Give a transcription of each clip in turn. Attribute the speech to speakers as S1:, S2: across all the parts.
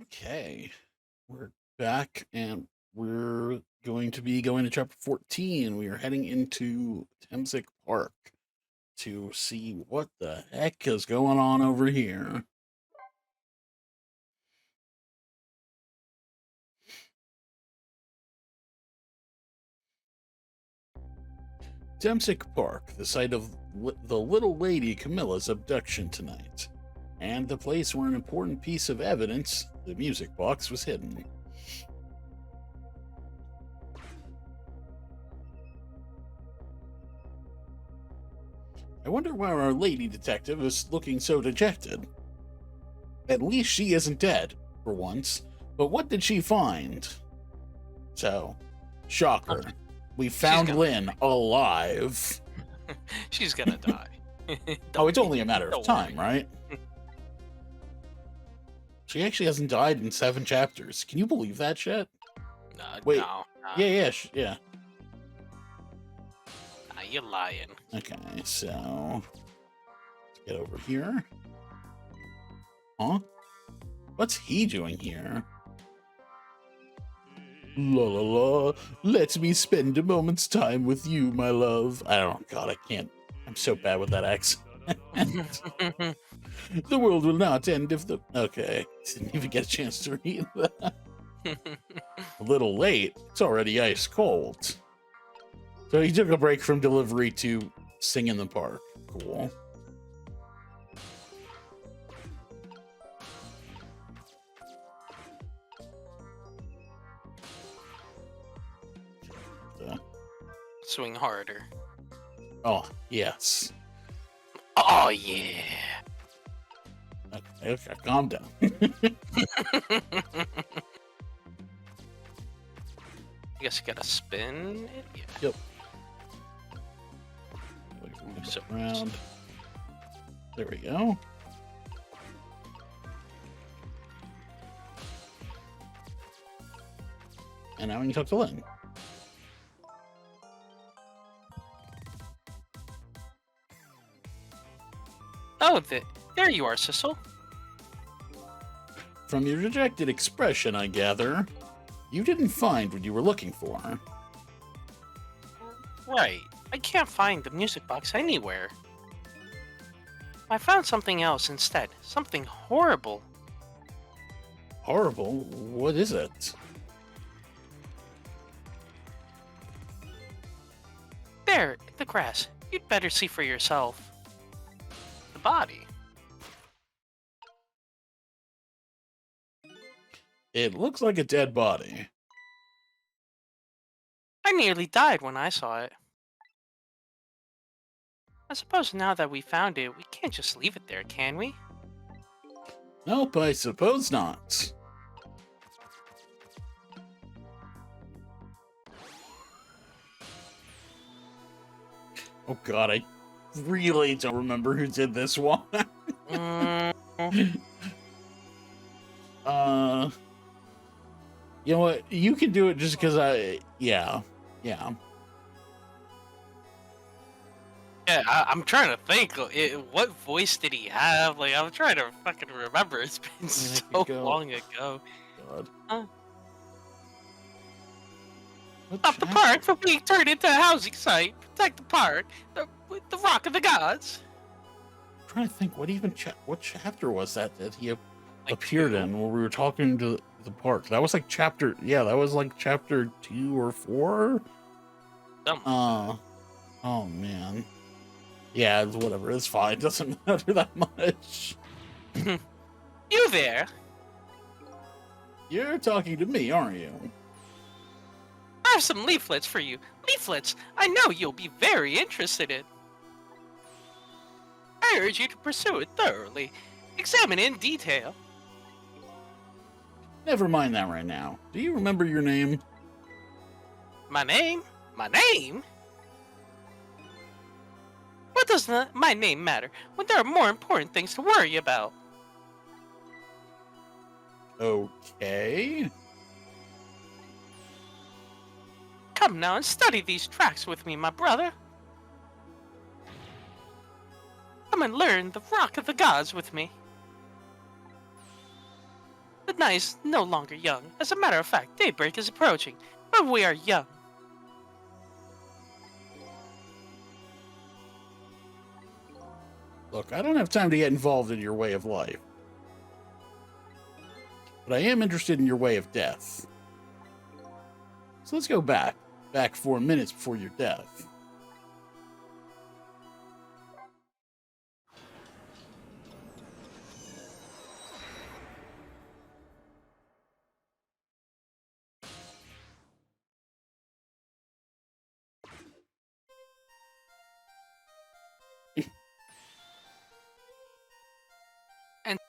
S1: Okay, we're back and we're going to be going to chapter 14. We are heading into Temsic Park to see what the heck is going on over here. Temsic Park, the site of the little lady Camilla's abduction tonight, and the place where an important piece of evidence, the music box, was hidden. I wonder why our lady detective is looking so dejected. At least she isn't dead, for once. But what did she find? So, shocker. We found Lynne alive.
S2: She's gonna die.
S1: Oh, it's only a matter of time, right? She actually hasn't died in 7 chapters. Can you believe that shit? Wait.
S2: No.
S1: Yeah.
S2: Nah, you're lying.
S1: Okay, so let's get over here. Huh? What's he doing here? La la la, let me spend a moment's time with you, my love. God, I can't. I'm so bad with that accent. The world will not end if the... Okay, didn't even get a chance to read that. A little late. It's already ice cold. So he took a break from delivery to sing in the park. Cool.
S2: Swing harder.
S1: Oh, yes.
S2: Oh, yeah.
S1: Okay, calm down.
S2: I guess you gotta spin it? Yeah.
S1: Yep. So around. There we go. And now we can talk to Lynne.
S2: Oh, there you are, Sissel.
S1: From your dejected expression, I gather, you didn't find what you were looking for.
S2: Right. I can't find the music box anywhere. I found something else instead. Something horrible.
S1: Horrible? What is it?
S2: There, in the grass. You'd better see for yourself. The body.
S1: It looks like a dead body.
S2: I nearly died when I saw it. I suppose now that we found it, we can't just leave it there, can we?
S1: Nope, I suppose not. Oh god, I really don't remember who did this one. You know what? You can do it just because yeah.
S2: Yeah, I'm trying to think. What voice did he have? Like, I'm trying to fucking remember. It's been so long ago.
S1: God.
S2: Stop the park from being turned into a housing site. Protect the park. The Rock of the Gods.
S1: I'm trying to think. What chapter was that he appeared in where we were talking to the park? That was like chapter 2 or 4. Oh man. Yeah, whatever. It's fine. Doesn't matter that much.
S2: You there?
S1: You're talking to me, aren't you?
S2: I have some leaflets for you. Leaflets I know you'll be very interested in. I urge you to pursue it thoroughly. Examine it in detail.
S1: Never mind that right now. Do you remember your name?
S2: My name? My name? What does my name matter when there are more important things to worry about?
S1: Okay.
S2: Come now and study these tracks with me, my brother. Come and learn the Rock of the Gods with me. The But night is no longer young. As a matter of fact, daybreak is approaching, but we are young.
S1: Look, I don't have time to get involved in your way of life. But I am interested in your way of death. So let's go back 4 minutes before your death.
S2: And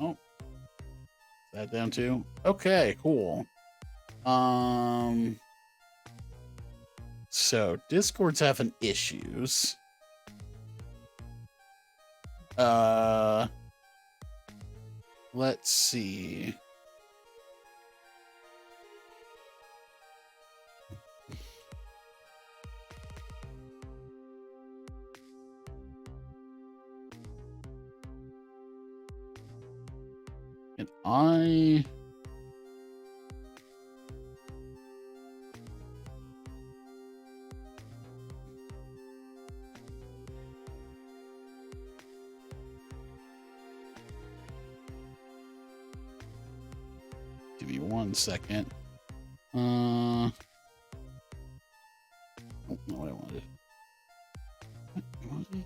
S1: oh, that down too. Okay, cool. So Discord's having issues. Let's see. And I give you 1 second. Oh, not what I wanted. What was it?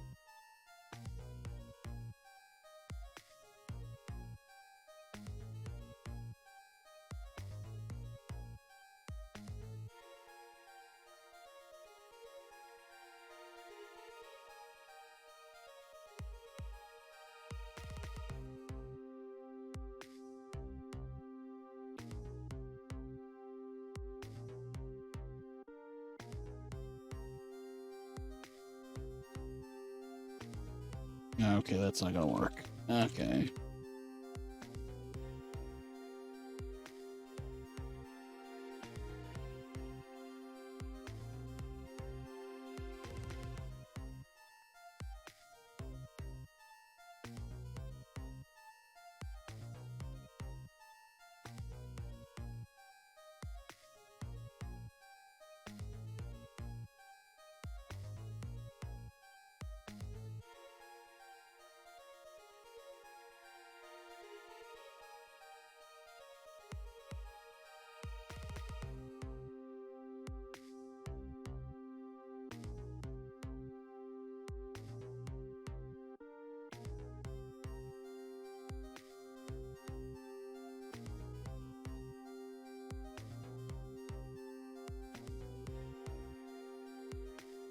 S1: Okay, that's not gonna work. Okay.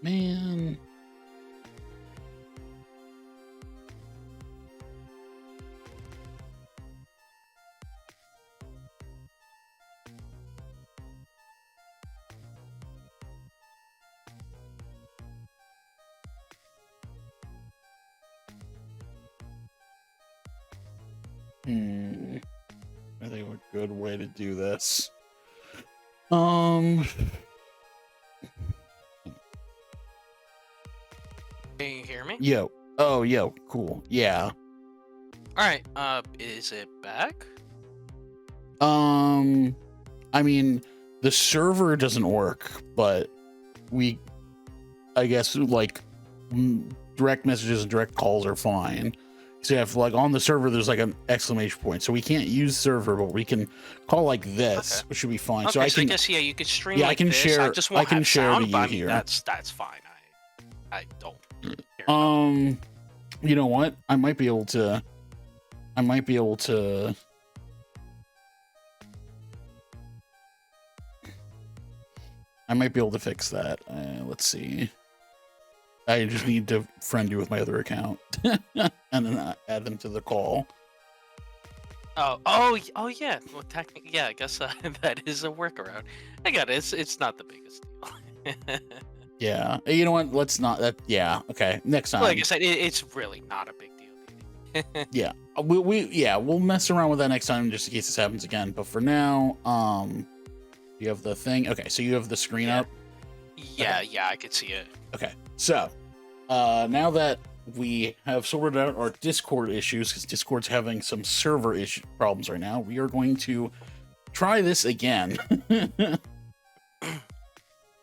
S1: Man. I think a good way to do this.
S2: Can you hear me?
S1: Yo. Oh, yo, cool. Yeah.
S2: Alright, is it back?
S1: I mean, the server doesn't work, but I guess, like, direct messages and direct calls are fine. So you have, like, on the server, there's like an exclamation point. So we can't use server, but we can call like this, which should be fine.
S2: Okay,
S1: so I can,
S2: I guess, yeah, you could stream
S1: yeah,
S2: like
S1: I can
S2: this.
S1: share.
S2: I just won't
S1: I can
S2: have
S1: share
S2: sound,
S1: to
S2: but
S1: you
S2: I mean,
S1: here.
S2: that's fine. I don't care.
S1: You know what? I might be able to. I might be able to fix that. Let's see. I just need to friend you with my other account and then add them to the call.
S2: Oh, yeah. Well, technically, yeah. I guess that is a workaround. I got it. It's not the biggest deal.
S1: Yeah. You know what? Let's not. That. Yeah. Okay. Next time.
S2: Like I said, it's really not a big deal.
S1: Yeah. We'll mess around with that next time just in case this happens again. But for now, you have the thing. Okay. So you have the screen up.
S2: Yeah. Okay. Yeah. I could see it.
S1: Okay. So, now that we have sorted out our Discord issues, because Discord's having some server issue problems right now, we are going to try this again.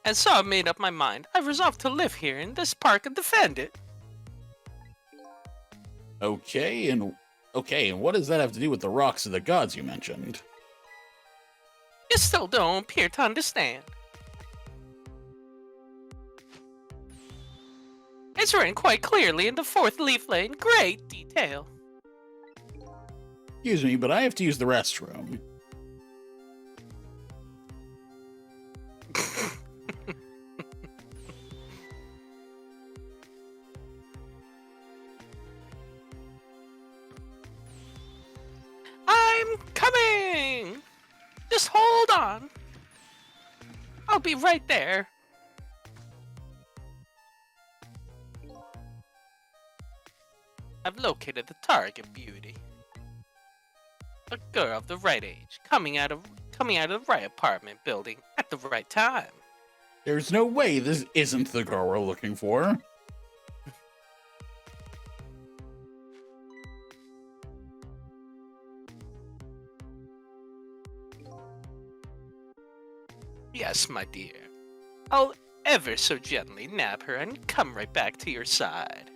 S2: And so I made up my mind. I resolved to live here in this park and defend it.
S1: Okay, and what does that have to do with the rocks of the gods you mentioned?
S2: You still don't appear to understand. It's written quite clearly in the fourth leaflet in great detail.
S1: Excuse me, but I have to use the restroom.
S2: I'm coming! Just hold on. I'll be right there. I've located the target, beauty. A girl of the right age, coming out of the right apartment building at the right time.
S1: There's no way this isn't the girl we're looking for.
S2: Yes, my dear. I'll ever so gently nab her and come right back to your side.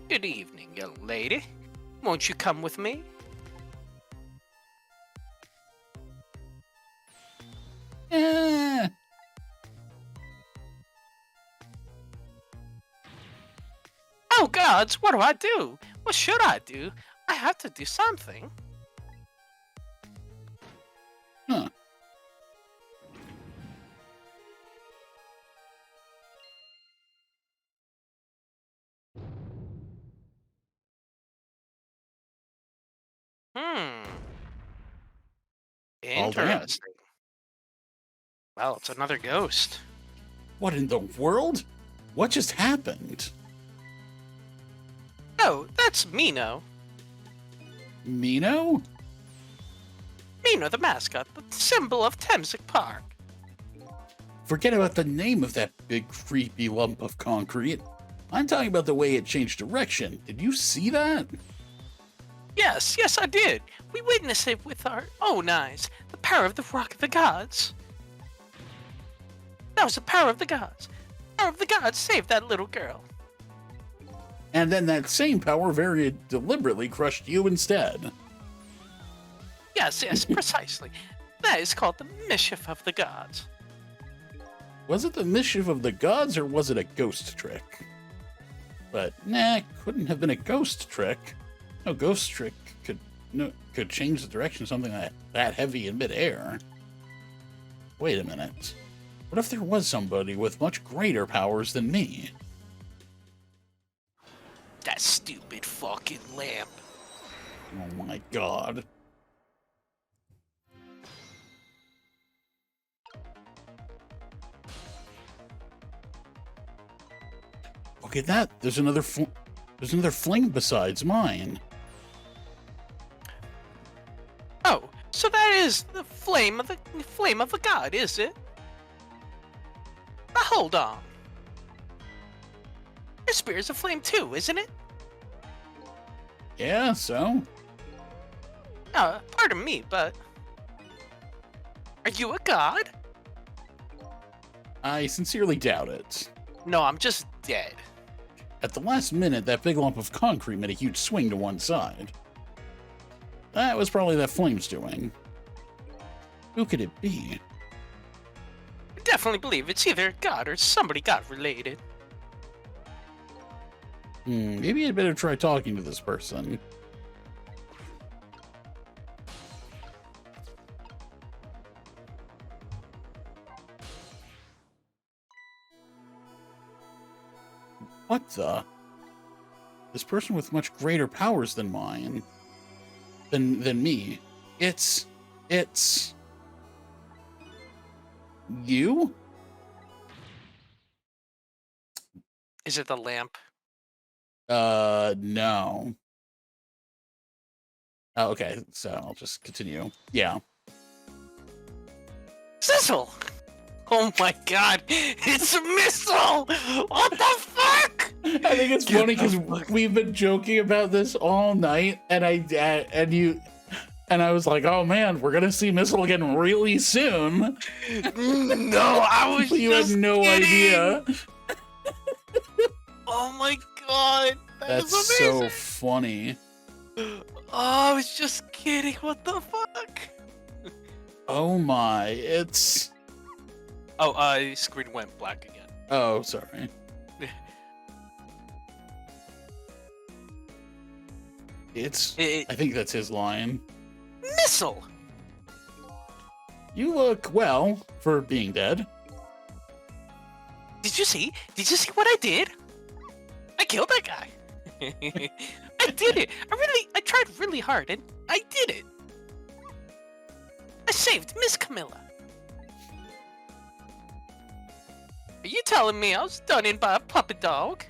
S2: Good evening, young lady. Won't you come with me? Oh gods, what do I do? What should I do? I have to do something.
S1: Huh.
S2: Interesting. Well, it's another ghost.
S1: What in the world? What just happened?
S2: Oh, that's Mino.
S1: Mino?
S2: Mino, the mascot, the symbol of Temsic Park.
S1: Forget about the name of that big creepy lump of concrete. I'm talking about the way it changed direction. Did you see that?
S2: Yes, I did. We witnessed it with our own eyes. The power of the Rock of the Gods. That was the power of the gods. The power of the gods saved that little girl.
S1: And then that same power very deliberately crushed you instead.
S2: Yes, precisely. That is called the mischief of the gods.
S1: Was it the mischief of the gods, or was it a ghost trick? But nah, couldn't have been a ghost trick. No ghost trick could change the direction of something that heavy in midair. Wait a minute. What if there was somebody with much greater powers than me?
S2: That stupid fucking lamp.
S1: Oh my god. Look at that. There's another flame besides mine.
S2: Oh, so that is the flame of the god, is it? But hold on. Your spear's a flame too, isn't it?
S1: Yeah, so?
S2: Pardon me, but are you a god?
S1: I sincerely doubt it.
S2: No, I'm just dead.
S1: At the last minute, that big lump of concrete made a huge swing to one side. That was probably that flame's doing. Who could it be?
S2: I definitely believe it's either a god or somebody god related.
S1: Maybe I'd better try talking to this person. What the? This person with much greater powers than mine. Than me. It's you?
S2: Is it the lamp?
S1: No. Oh, okay, so I'll just continue. Yeah.
S2: Cecil! Oh my god, it's a missile! What the fuck?
S1: I think it's funny because we've been joking about this all night, and I was like, "Oh man, we're gonna see Missile again really soon."
S2: No, I was
S1: You had
S2: just
S1: no
S2: kidding.
S1: idea.
S2: Oh my god,
S1: That's
S2: is
S1: so
S2: amazing.
S1: funny.
S2: Oh, I was just kidding. What the fuck?
S1: Oh my, it's.
S2: Oh, screen went black again.
S1: Oh, sorry. I think that's his line.
S2: Missile!
S1: You look well for being dead.
S2: Did you see? Did you see what I did? I killed that guy. I did it. I tried really hard, and I did it. I saved Miss Camilla. Are you telling me I was done in by a puppet dog?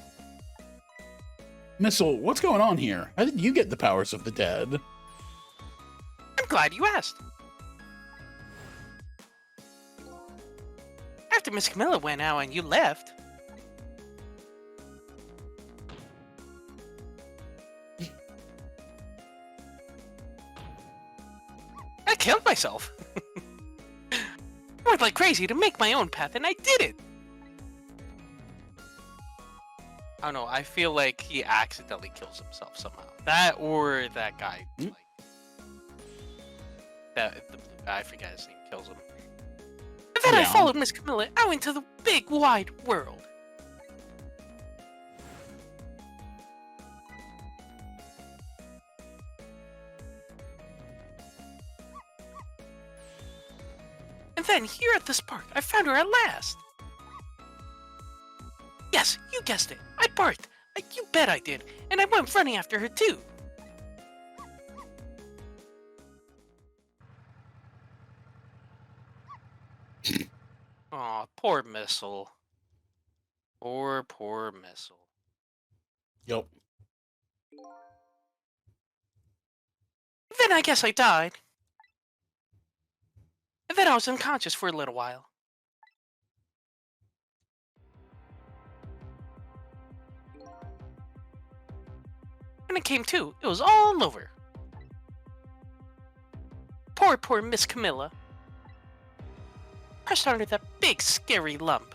S1: Missile, what's going on here? How did you get the powers of the dead?
S2: I'm glad you asked. After Miss Camilla went out and you left, I killed myself. I worked like crazy to make my own path, and I did it. I don't know. I feel like he accidentally kills himself somehow. That or that guy, like the blue guy. I forget his name. Kills him. And then I
S1: Yeah.
S2: followed Miss Camilla out into the big wide world. And then here at this park, I found her at last. Yes, you guessed it. I barked. You bet I did. And I went running after her too. Aw, poor Missile. Poor Missile.
S1: Yep.
S2: Then I guess I died. And then I was unconscious for a little while. When it came to, it was all over. Poor Miss Camilla. Crushed under that big scary lump.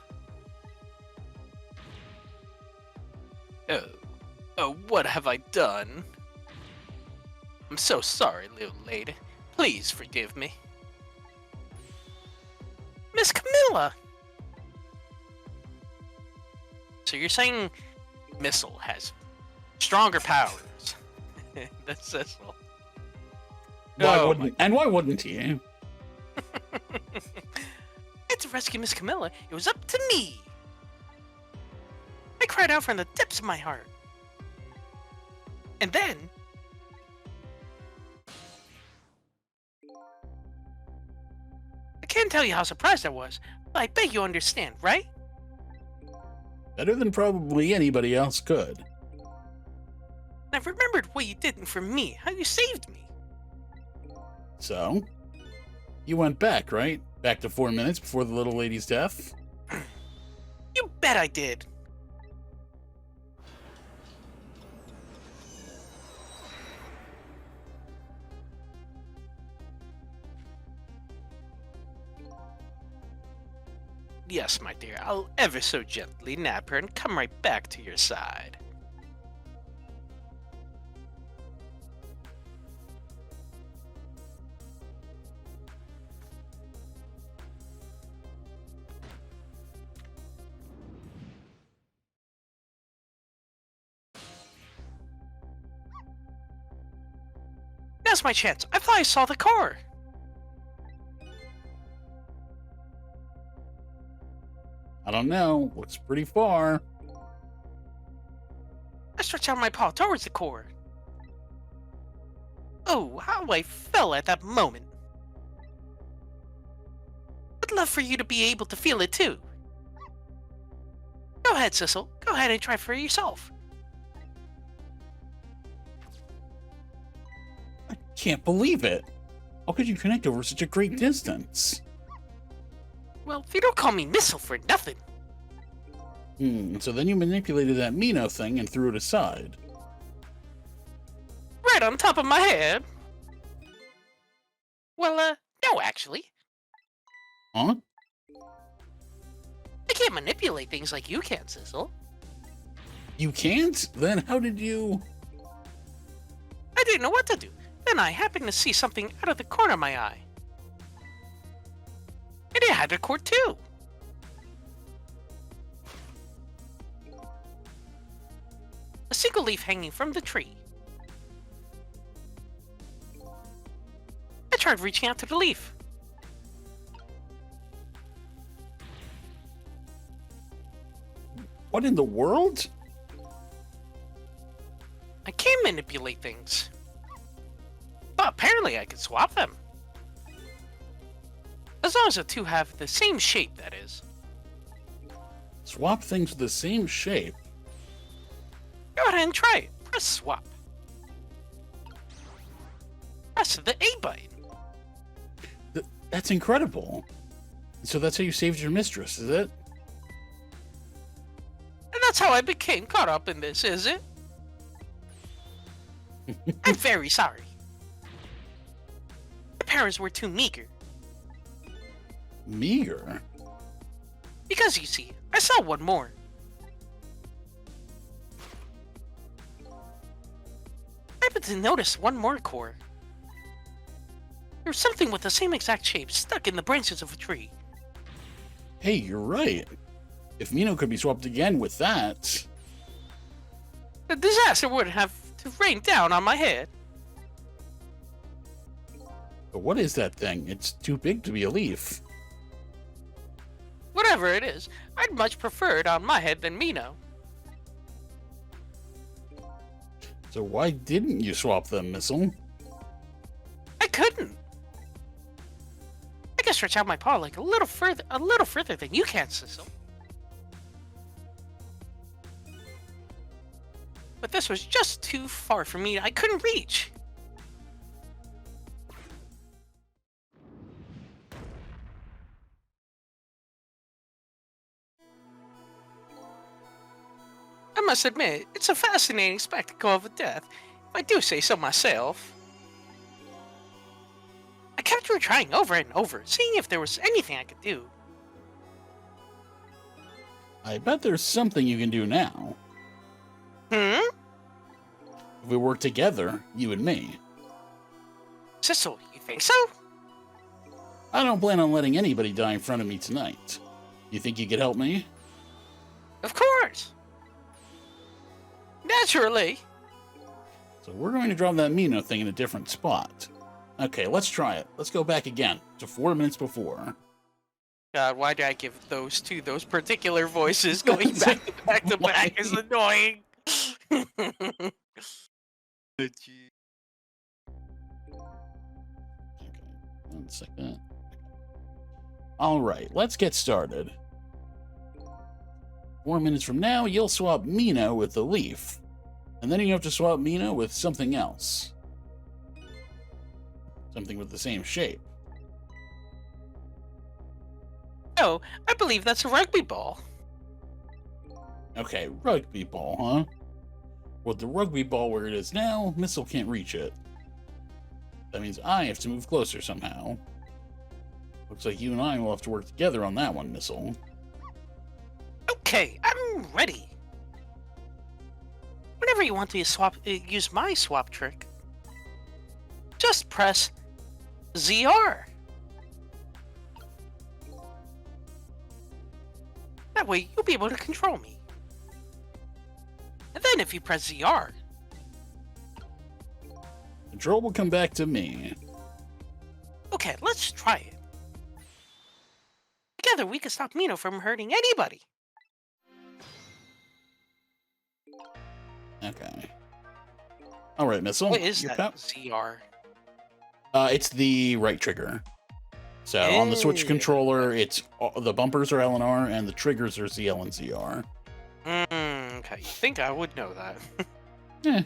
S2: Oh, what have I done? I'm so sorry, little lady. Please forgive me. Miss Camilla! So you're saying Missile has stronger powers than Cecil?
S1: Why wouldn't he?
S2: To rescue Miss Camilla, it was up to me. I cried out from the depths of my heart. And then... I can't tell you how surprised I was, but I bet you understand, right?
S1: Better than probably anybody else could.
S2: I remembered what you did for me, how you saved me.
S1: So, you went back, right? Back to 4 minutes before the little lady's death?
S2: You bet I did. Yes, my dear, I'll ever so gently nab her and come right back to your side. Now's my chance. I thought I saw the car.
S1: I don't know. Looks pretty far.
S2: I stretched out my paw towards the core. Oh, how I fell at that moment. I'd love for you to be able to feel it too. Go ahead, Cecil. Go ahead and try for yourself.
S1: I can't believe it. How could you connect over such a great distance?
S2: Well, you don't call me Missile for nothing.
S1: So then you manipulated that Mino thing and threw it aside.
S2: Right on top of my head. Well, no, actually.
S1: Huh?
S2: I can't manipulate things like you can, Sissel.
S1: You can't? Then how did you...
S2: I didn't know what to do. Then I happened to see something out of the corner of my eye. And it had a cord too. A single leaf hanging from the tree. I tried reaching out to the leaf.
S1: What in the world?
S2: I can manipulate things. But apparently I can swap them. As long as the two have the same shape, that is.
S1: Swap things with the same shape?
S2: Go ahead and try it. Press swap. Press the A button.
S1: That's incredible. So that's how you saved your mistress, is it?
S2: And that's how I became caught up in this, is it? I'm very sorry. My parents were too meager.
S1: Meager?
S2: Because, you see, I saw one more. I happened to notice one more core. There was something with the same exact shape stuck in the branches of a tree.
S1: Hey, you're right. If Mino could be swapped again with that...
S2: The disaster wouldn't have to rain down on my head.
S1: But what is that thing? It's too big to be a leaf.
S2: Whatever it is, I'd much prefer it on my head than Mino.
S1: So why didn't you swap them, Missile?
S2: I couldn't. I can stretch out my paw like a little further than you can, Sissel. But this was just too far for me. I couldn't reach. I must admit, it's a fascinating spectacle of a death, if I do say so myself. I kept retrying over and over, seeing if there was anything I could do.
S1: I bet there's something you can do now.
S2: Hmm?
S1: If we work together, you and me.
S2: Sissel, you think so?
S1: I don't plan on letting anybody die in front of me tonight. You think you could help me?
S2: Of course. Naturally.
S1: So we're going to drop that Mino thing in a different spot. Okay, let's try it. Let's go back again to 4 minutes before.
S2: God, why did I give those particular voices going back to back is annoying.
S1: Okay, 1 second. Alright, let's get started. 4 minutes from now, you'll swap Mino with the leaf. And then you have to swap Mino with something else. Something with the same shape.
S2: Oh, I believe that's a rugby ball.
S1: Okay, rugby ball, huh? With the rugby ball where it is now, Missile can't reach it. That means I have to move closer somehow. Looks like you and I will have to work together on that one, Missile.
S2: Okay, I'm ready. Whenever you want to use my swap trick, just press ZR. That way you'll be able to control me. And then if you press ZR,
S1: Control will come back to me.
S2: okay, let's try it. Together we can stop Mino from hurting anybody.
S1: Okay. Alright, Missile.
S2: What is
S1: your
S2: that ZR?
S1: It's the right trigger. So on the Switch controller, it's the bumpers are L and R, and the triggers are ZL and ZR.
S2: Okay, you think I would know that?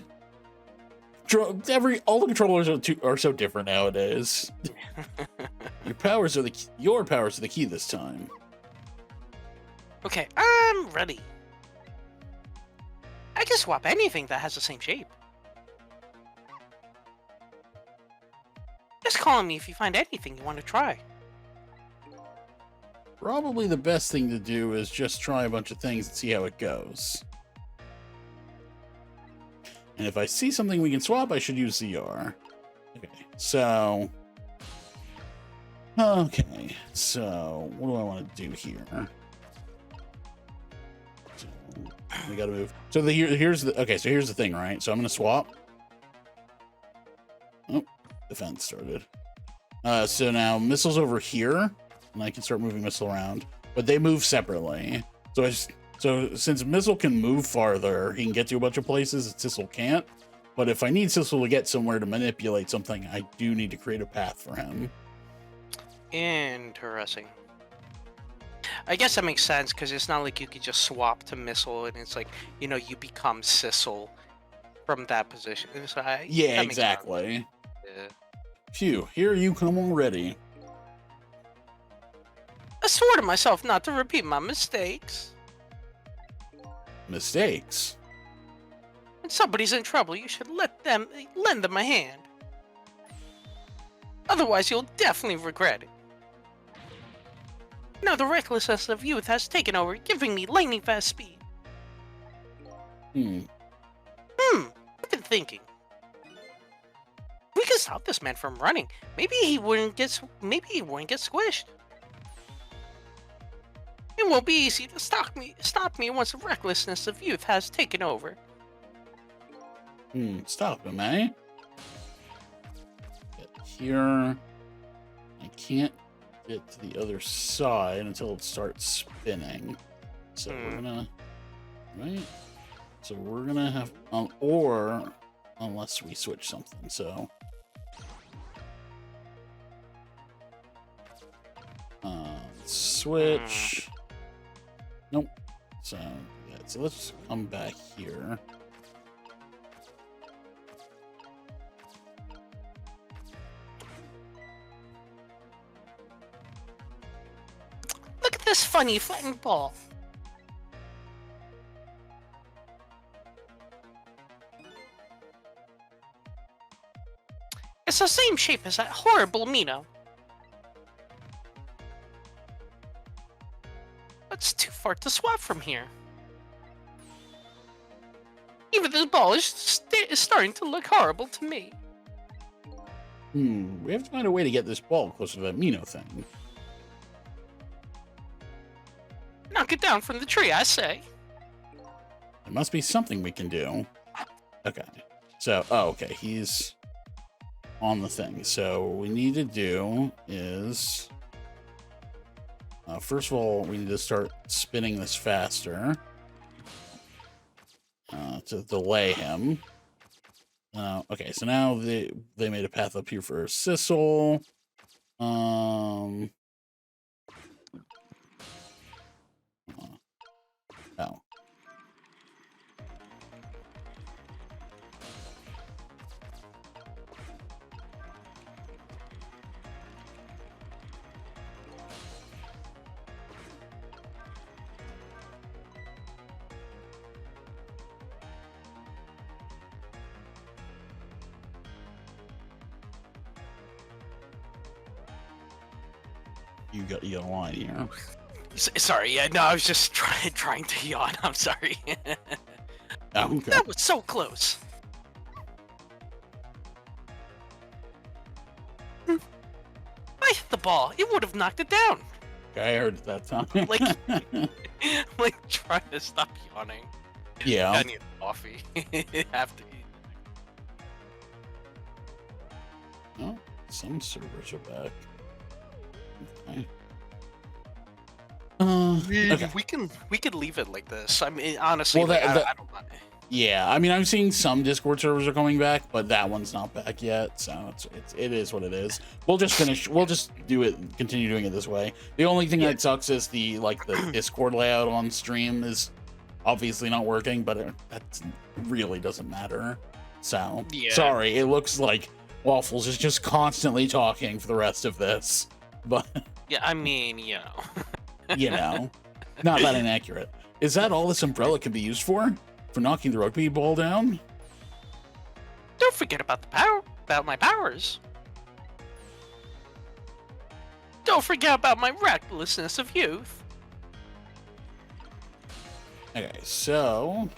S1: All the controllers are so different nowadays. Your powers are the key this time.
S2: Okay, I'm ready. I can swap anything that has the same shape. Just call me if you find anything you want to try.
S1: Probably the best thing to do is just try a bunch of things and see how it goes. And if I see something we can swap, I should use ZR. Okay, so what do I want to do here? So we gotta move. So here's the thing, right? So I'm gonna swap. Oh, the fence started. So now missile's over here, and I can start moving missile around, but they move separately. So since Missile can move farther, he can get to a bunch of places that Sissel can't. But if I need Sissel to get somewhere to manipulate something, I do need to create a path for him.
S2: Interesting. I guess that makes sense, because it's not like you could just swap to Missile and it's like, you become Sissel from that position. So
S1: yeah, exactly.
S2: Yeah.
S1: Phew, here you come already.
S2: I swore to myself not to repeat my mistakes.
S1: Mistakes?
S2: When somebody's in trouble, you should lend them a hand. Otherwise, you'll definitely regret it. Now the recklessness of youth has taken over, giving me lightning fast speed. I've been thinking. We could stop this man from running. Maybe he wouldn't get squished. It won't be easy to stop me once the recklessness of youth has taken over.
S1: Stop him, eh? Get here. I can't get to the other side until it starts spinning. So we're gonna, right? So we're gonna have, or unless we switch something. So switch. Nope. So yeah, so let's come back here.
S2: Look at this funny flattened ball. It's the same shape as that horrible Mino. It's too far to swap from here. Even this ball is starting to look horrible to me.
S1: We have to find a way to get this ball closer to that Mino thing.
S2: Knock it down from the tree, I say.
S1: There must be something we can do. Okay. So, okay, he's on the thing. So what we need to do is, first of all, we need to start spinning this faster to delay him. Okay, so now they made a path up here for Sissel. Oh. You got a line here.
S2: Sorry, yeah, no, I was just trying to yawn. I'm sorry.
S1: Oh, okay.
S2: That was so close. I hit the ball. It would have knocked it down.
S1: Okay, I heard it that time.
S2: like trying to stop yawning.
S1: Yeah.
S2: I need coffee. Have to eat.
S1: Oh, some servers are back. Okay. Okay.
S2: We can leave it like this. I mean, honestly,
S1: Well,
S2: I don't mind.
S1: Yeah, I mean, I'm seeing some Discord servers are coming back, but that one's not back yet, so it is what it is. We'll just finish. We'll just continue doing it this way. The only thing that sucks is the Discord layout on stream is obviously not working, but that really doesn't matter. So,
S2: Yeah.
S1: sorry, it looks like Waffles is just constantly talking for the rest of this. But,
S2: Yeah, I mean, you know.
S1: you know, not that inaccurate. Is that all this umbrella can be used for? For knocking the rugby ball down?
S2: Don't forget about my powers. Don't forget about my recklessness of youth.
S1: Okay, so...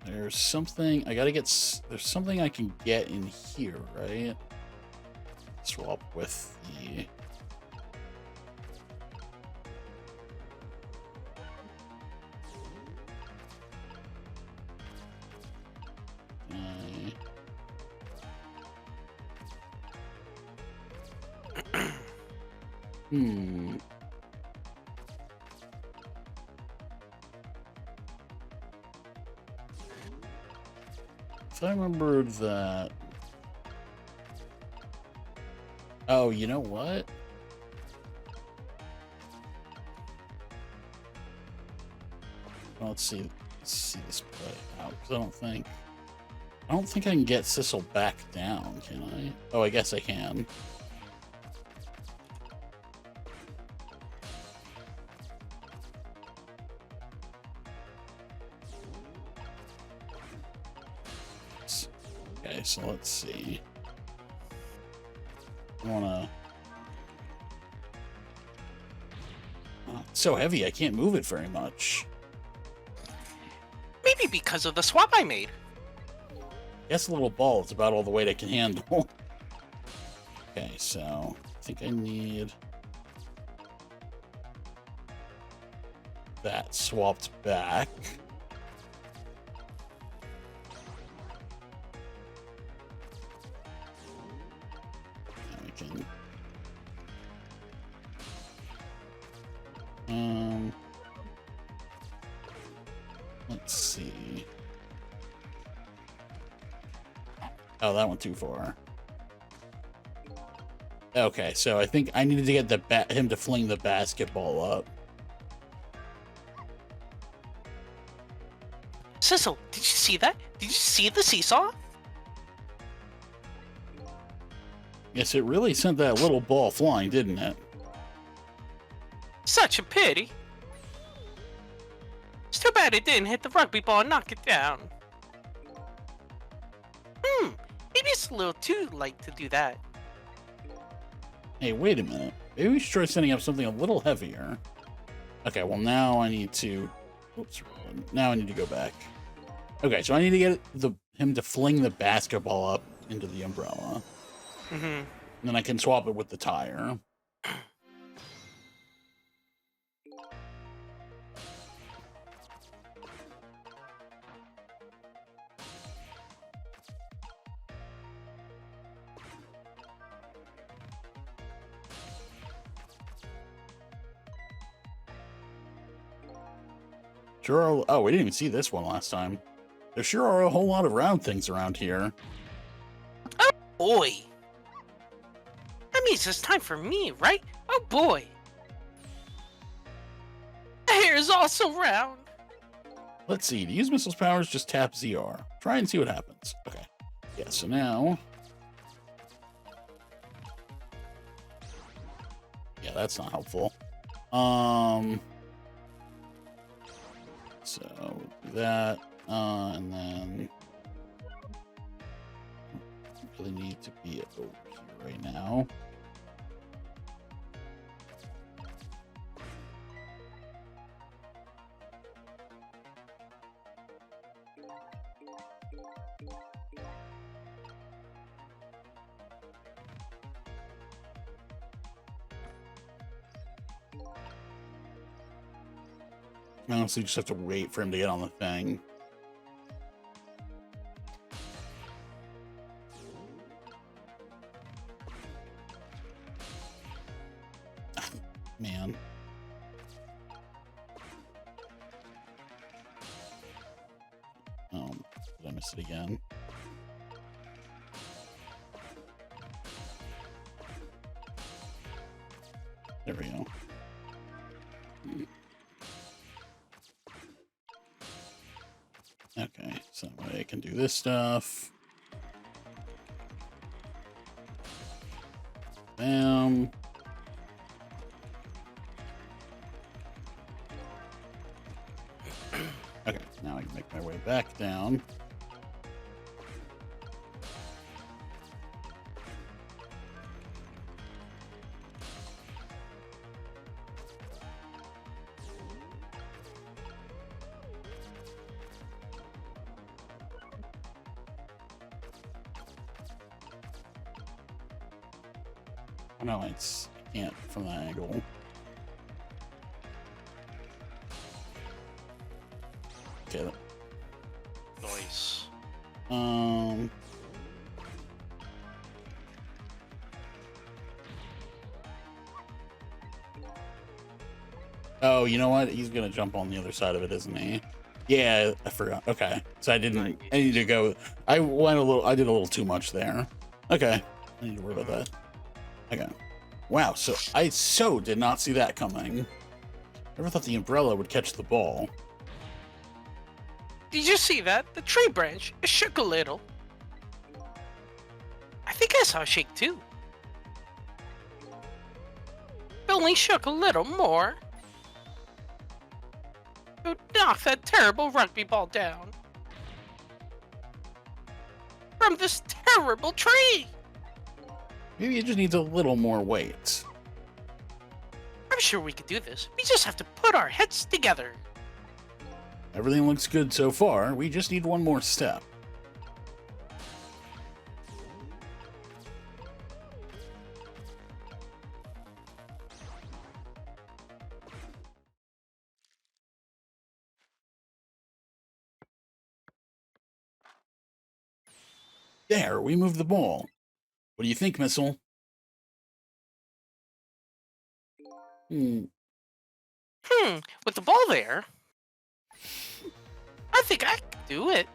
S1: there's something... there's something I can get in here, right? Swap with the... Hmm. If I remembered that... oh, you know what? Well, let's see this play out, because I don't think I can get Sissel back down, can I? Oh, I guess I can. Okay, so let's see. I wanna... oh, it's so heavy, I can't move it very much.
S2: Maybe because of the swap I made.
S1: Guess a little ball is about all the weight I can handle. Okay, so I think I need that swapped back. Now we can let's see. Oh, that went too far. Okay, so I think I needed to get him to fling the basketball up.
S2: Sissel, did you see that? Did you see the seesaw?
S1: Yes, it really sent that little ball flying, didn't it?
S2: Such a pity. It's too bad it didn't hit the rugby ball and knock it down. Maybe it's a little too light to do that.
S1: Hey, wait a minute. Maybe we should try setting up something a little heavier. Okay, well now I need to... oops, now I need to go back. Okay, so I need to get him to fling the basketball up into the umbrella. And then I can swap it with the tire. Sure. Oh, we didn't even see this one last time. There sure are a whole lot of round things around here.
S2: Oh boy. That means it's time for me, right? Oh boy. The hair is also round.
S1: Let's see. To use Missile's powers, just tap ZR. Try and see what happens. Okay. Yeah, so now... yeah, that's not helpful. So we'll do that, and then really need to be over here right now. I honestly just have to wait for him to get on the thing. Man. Did I miss it again? There we go. Okay, so that way I can do this stuff. Bam. Okay, now I can make my way back down. Oh, no, I can't from that angle. Okay.
S2: Nice.
S1: Oh, you know what? He's gonna jump on the other side of it, isn't he? Yeah, I forgot. Okay, so I didn't. I need to go. I went a little. I did a little too much there. Okay, I need to worry about that. Okay. Wow. So I did not see that coming. Never thought the umbrella would catch the ball.
S2: Did you see that? The tree branch it shook a little. I think I saw a shake too. It only shook a little more. To knock that terrible rugby ball down from this terrible tree.
S1: Maybe it just needs a little more weight.
S2: I'm sure we could do this. We just have to put our heads together.
S1: Everything looks good so far. We just need one more step. There, we moved the ball. What do you think, Missile?
S2: With the ball there, I think I can do it.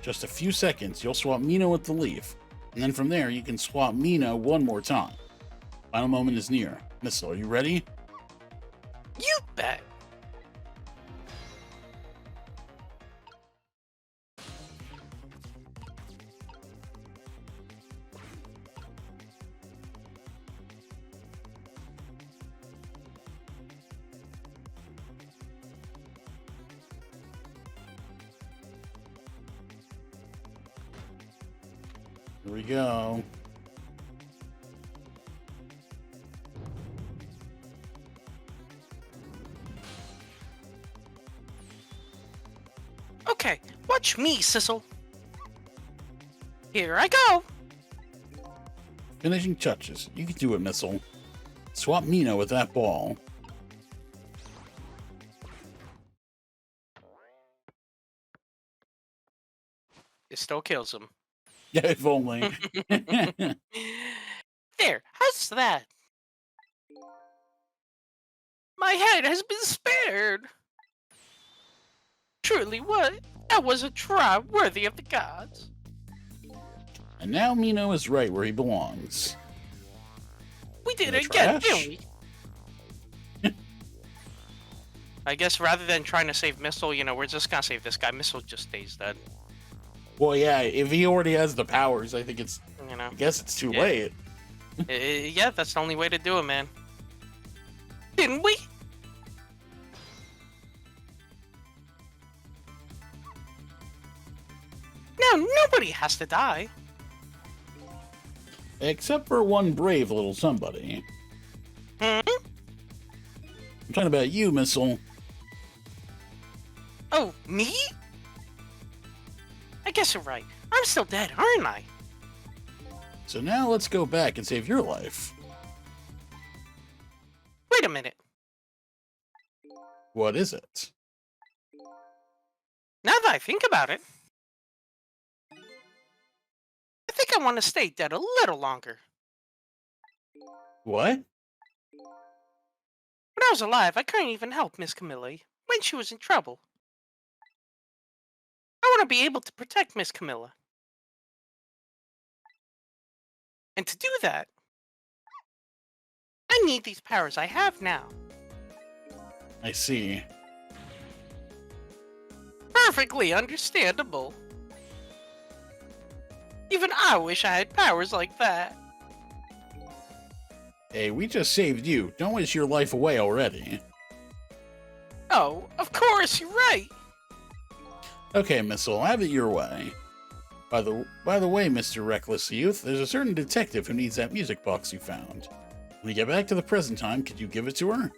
S1: Just a few seconds, you'll swap Mina with the leaf. And then from there, you can swap Mina one more time. Final moment is near. Missile, are you ready?
S2: You bet.
S1: Here we go.
S2: Okay, watch me, Sissel. Here I go.
S1: Finishing touches. You can do it, Missile. Swap Mina with that ball.
S2: It still kills him.
S1: Yeah, if only.
S2: There, how's that? My head has been spared. Truly, that was a try worthy of the gods.
S1: And now Mino is right where he belongs.
S2: We did
S1: In
S2: it
S1: the
S2: again,
S1: trash?
S2: didn't we? I guess rather than trying to save Missile, we're just gonna save this guy. Missile just stays dead.
S1: Well, yeah, if he already has the powers, I think it's... I guess it's too late.
S2: Yeah, that's the only way to do it, man. Didn't we? Now nobody has to die.
S1: Except for one brave little somebody.
S2: Hmm?
S1: I'm talking about you, Missile.
S2: Oh, me? I guess you're right. I'm still dead, aren't I?
S1: So now let's go back and save your life.
S2: Wait a minute.
S1: What is it?
S2: Now that I think about it, I think I want to stay dead a little longer.
S1: What?
S2: When I was alive, I couldn't even help Miss Camilla when she was in trouble. I want to be able to protect Miss Camilla. And to do that, I need these powers I have now.
S1: I see.
S2: Perfectly understandable. Even I wish I had powers like that.
S1: Hey, we just saved you. Don't waste your life away already.
S2: Oh, of course, you're right.
S1: Okay, Missile, have it your way. By the way, Mr. Reckless Youth, there's a certain detective who needs that music box you found. When you get back to the present time, could you give it to her?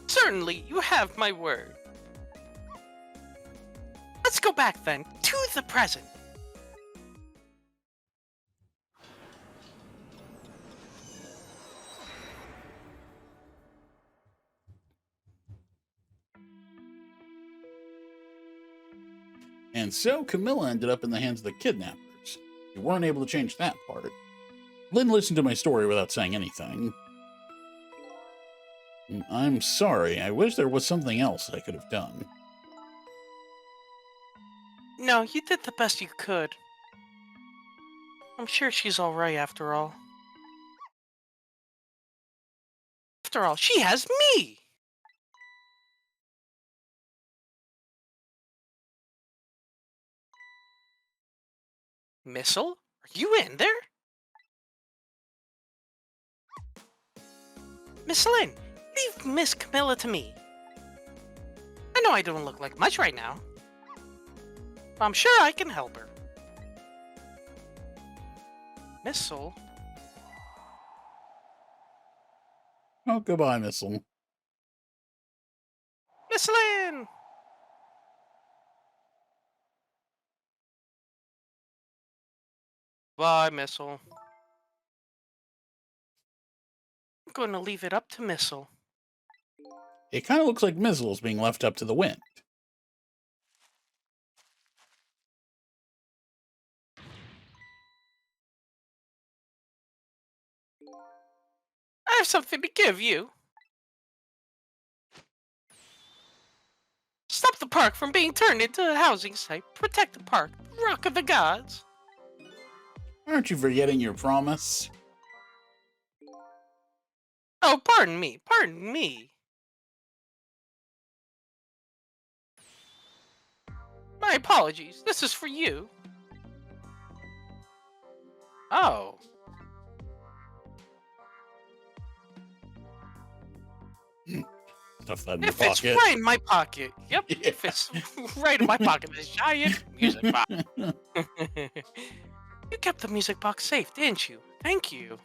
S2: Certainly, you have my word. Let's go back then, to the present.
S1: And so Camilla ended up in the hands of the kidnappers. You weren't able to change that part. Lynne listened to my story without saying anything. I'm sorry. I wish there was something else I could have done.
S2: No, you did the best you could. I'm sure she's alright after all. After all, she has me! Missile? Are you in there? Miss Lynne, leave Miss Camilla to me. I know I don't look like much right now, but I'm sure I can help her. Missile?
S1: Oh, goodbye, Missile.
S2: Miss Lynne! Bye, Missile. I'm going to leave it up to Missile.
S1: It kind of looks like Missile is being left up to the wind.
S2: I have something to give you. Stop the park from being turned into a housing site. Protect the park, Rock of the Gods.
S1: Aren't you forgetting your promise?
S2: Oh, pardon me, pardon me. My apologies, this is for you. Oh.
S1: Stuff that in your
S2: It fits
S1: pocket.
S2: right in my pocket. Yep,
S1: Yeah.
S2: it fits right in my pocket. This giant music box. You kept the music box safe, didn't you? Thank you.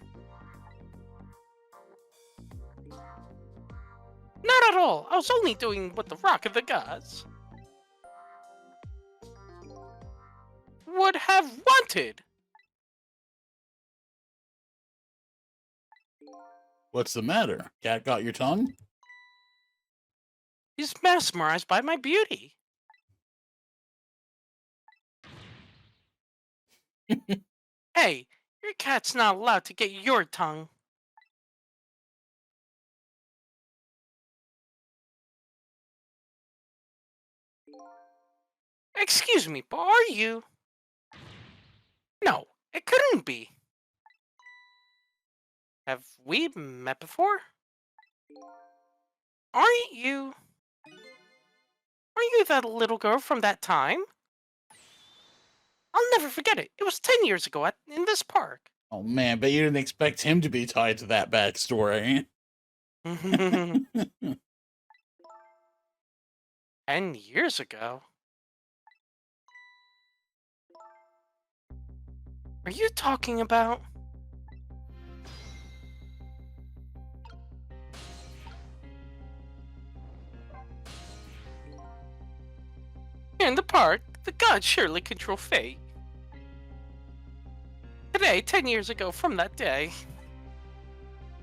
S2: Not at all. I was only doing what the Rock of the Gods would have wanted.
S1: What's the matter? Cat got your tongue?
S2: He's mesmerized by my beauty. Hey, your cat's not allowed to get your tongue. Excuse me, but are you? No, it couldn't be. Have we met before? Aren't you? Are you that little girl from that time? I'll never forget it. It was 10 years ago in this park.
S1: Oh man, but you didn't expect him to be tied to that backstory.
S2: 10 years ago? Are you talking about? In the park, the gods surely control fate. Today, 10 years ago from that day,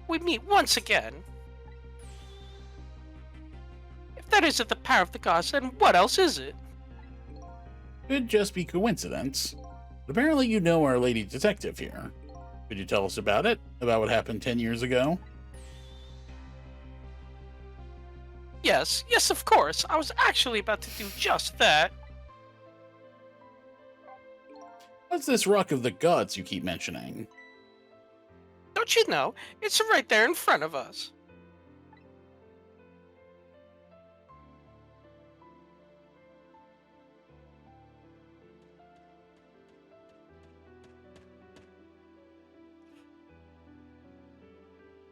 S2: we meet once again. If that isn't the power of the gods, then what else is it?
S1: Could just be coincidence. But apparently you know our lady detective here. Could you tell us about it? About what happened 10 years ago?
S2: Yes, of course. I was actually about to do just that.
S1: What's this Rock of the Gods you keep mentioning?
S2: Don't Don't you know? It's right there in front of us.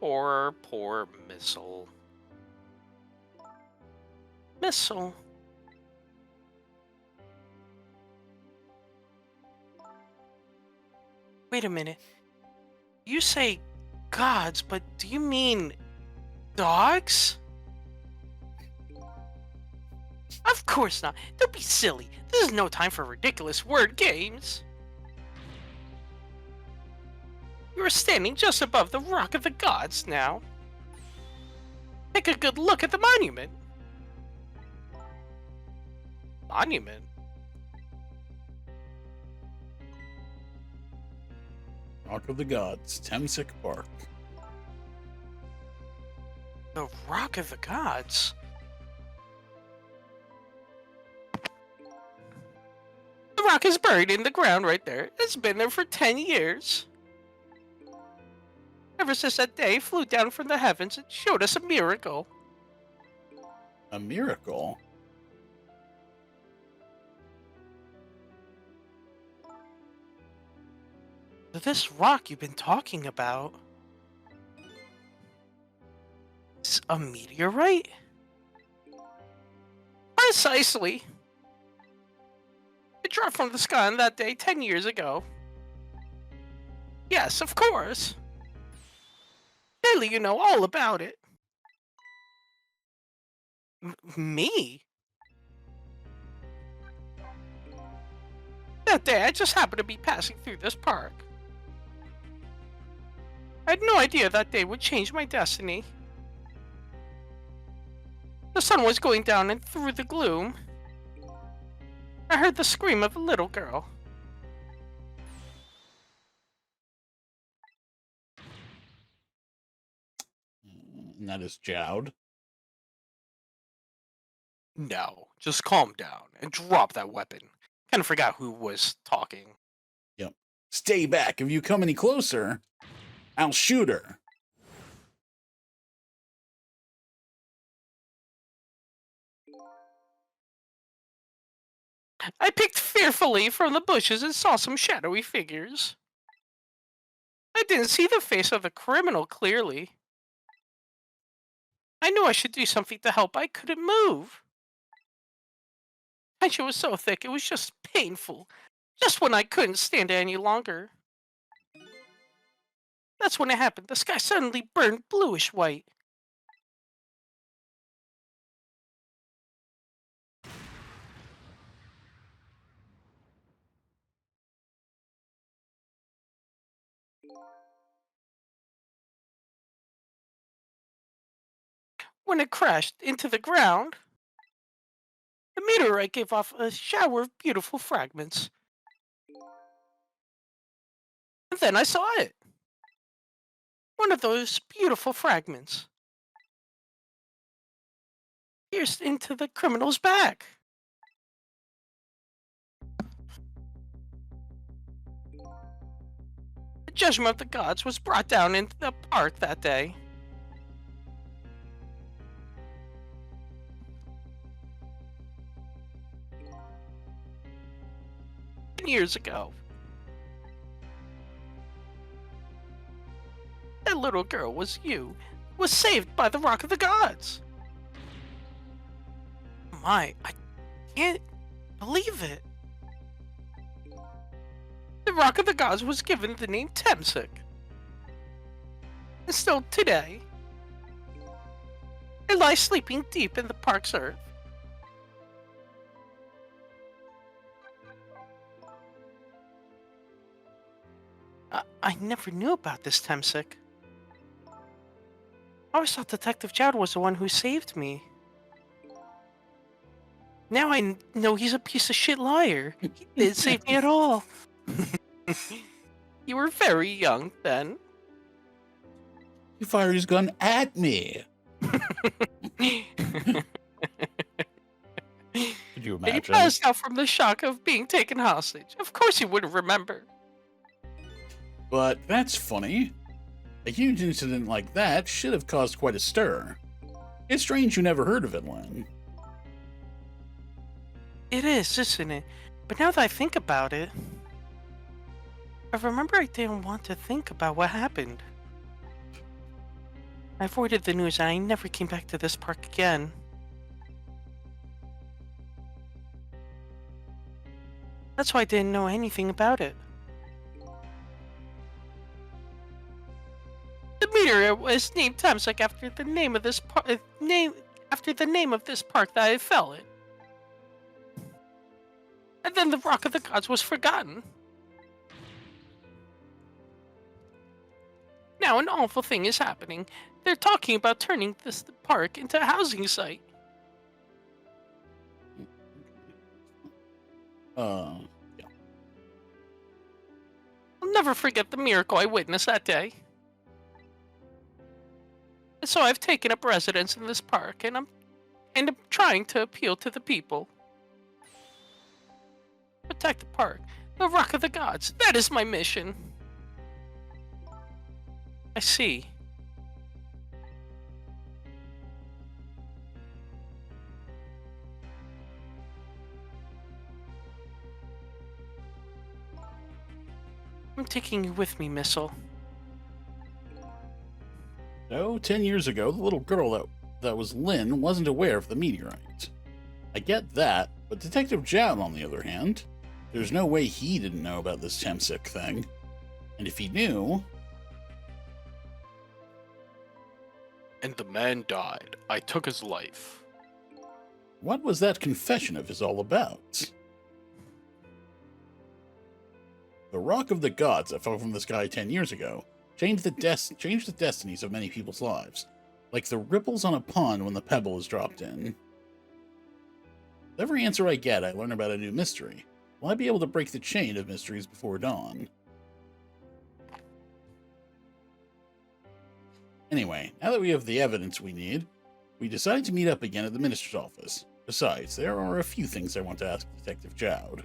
S2: Poor Missile. Missile. Wait a minute. You say gods, but do you mean dogs? Of course not. Don't be silly. This is no time for ridiculous word games. You are standing just above the Rock of the Gods now. Take a good look at the monument. Monument?
S1: Rock of the Gods, Temsic Park.
S2: The Rock of the Gods? The rock is buried in the ground right there. It's been there for 10 years. Ever since that day flew down from the heavens and showed us a miracle.
S1: A miracle?
S2: This rock you've been talking about is a meteorite? Precisely. It dropped from the sky on that day 10 years ago. Yes, of course. Clearly you know all about it. Me? That day I just happened to be passing through this park. I had no idea that day would change my destiny. The sun was going down, and through the gloom, I heard the scream of a little girl.
S1: And that is Jowd.
S2: No, just calm down and drop that weapon. Kind of forgot who was talking.
S1: Yep. Stay back. If you come any closer, I'll shoot her.
S2: I picked fearfully from the bushes and saw some shadowy figures. I didn't see the face of the criminal clearly. I knew I should do something to help. I couldn't move. Tension was so thick, it was just painful. Just when I couldn't stand it any longer. That's when it happened. The sky suddenly burned bluish white. When it crashed into the ground, the meteorite gave off a shower of beautiful fragments. And then I saw it. One of those beautiful fragments pierced into the criminal's back. The judgment of the gods was brought down into the park that day. Years ago. That little girl was you, was saved by the Rock of the Gods. My, I can't believe it. The Rock of the Gods was given the name Temsic. And still today, it lies sleeping deep in the park's earth. I never knew about this Temsic. I always thought Detective Jowd was the one who saved me. Now I know he's a piece of shit liar. He didn't save me at all. You were very young then.
S1: He fired his gun at me. Could you
S2: And he
S1: imagine?
S2: passed out from the shock of being taken hostage. Of course he wouldn't remember.
S1: But that's funny. A huge incident like that should have caused quite a stir. It's strange you never heard of it, Lynne.
S2: It is, isn't it? But now that I think about it, I remember I didn't want to think about what happened. I avoided the news and I never came back to this park again. That's why I didn't know anything about it. The meteor was named Tamsek after the name of this park that I fell in. And then the Rock of the Gods was forgotten. Now an awful thing is happening. They're talking about turning this park into a housing site.
S1: Yeah.
S2: I'll never forget the miracle I witnessed that day. And so I've taken up residence in this park, and I'm trying to appeal to the people. Protect the park, the Rock of the Gods. That is my mission. I see. I'm taking you with me, Missile.
S1: So, 10 years ago, the little girl that was Lynne wasn't aware of the meteorite. I get that, but Detective Jowd, on the other hand, there's no way he didn't know about this Temsic thing. And if he knew...
S3: And the man died. I took his life.
S1: What was that confession of his all about? The Rock of the Gods that fell from the sky 10 years ago changed the destinies of many people's lives, like the ripples on a pond when the pebble is dropped in. With every answer I get, I learn about a new mystery. Will I be able to break the chain of mysteries before dawn? Anyway, now that we have the evidence we need, we decide to meet up again at the minister's office. Besides, there are a few things I want to ask Detective Jowd.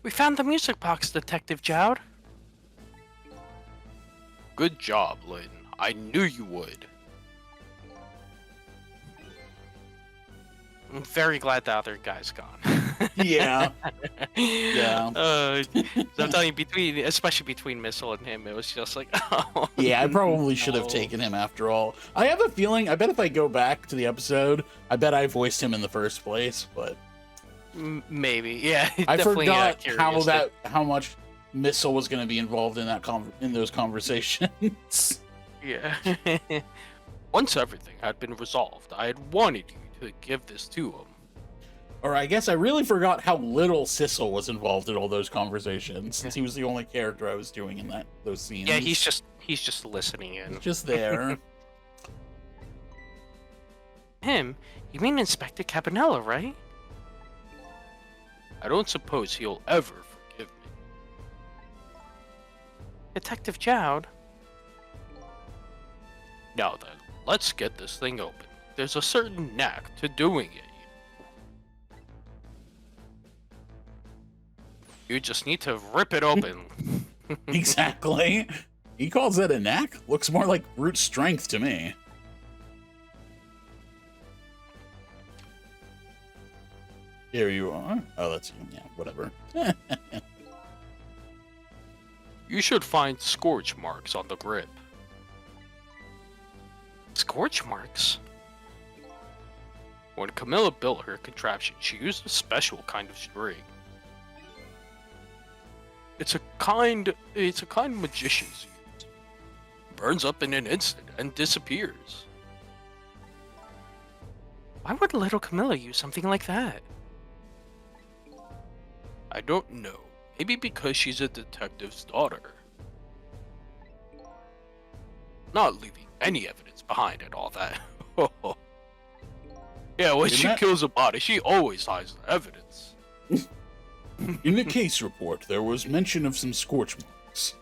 S2: We found the music box, Detective Jowd.
S3: Good job, Lynne. I knew you would.
S2: I'm very glad the other guy's gone.
S1: Yeah. Yeah.
S2: So I'm telling you, especially between Missile and him, it was just like, oh.
S1: Yeah, I probably should have
S2: no.
S1: taken him after all. I have a feeling, I bet if I go back to the episode, I bet I voiced him in the first place, but...
S2: Maybe, yeah.
S1: I
S2: definitely,
S1: forgot
S2: curious
S1: how much Missile was going to be involved in that in those conversations.
S2: Yeah.
S3: Once everything had been resolved, I had wanted you to give this to him.
S1: Or I guess I really forgot how little Sissel was involved in all those conversations, since he was the only character I was doing in those scenes.
S2: Yeah, he's just listening in.
S1: just there.
S2: Him? You mean Inspector Cabanella, right?
S3: I don't suppose he'll ever forgive me.
S2: Detective Jowd?
S3: Now then, let's get this thing open. There's a certain knack to doing it. You just need to rip it open.
S1: Exactly. He calls that a knack? Looks more like brute strength to me. Here you are. Oh, that's you. Yeah, whatever.
S3: You should find scorch marks on the grip.
S2: Scorch marks?
S3: When Camilla built her contraption, she used a special kind of string. It's a kind magicians use. Burns up in an instant and disappears.
S2: Why would little Camilla use something like that?
S3: I don't know. Maybe because she's a detective's daughter. Not leaving any evidence behind and all that. Yeah, when she kills a body, she always hides the evidence.
S1: In the case report, there was mention of some scorch marks.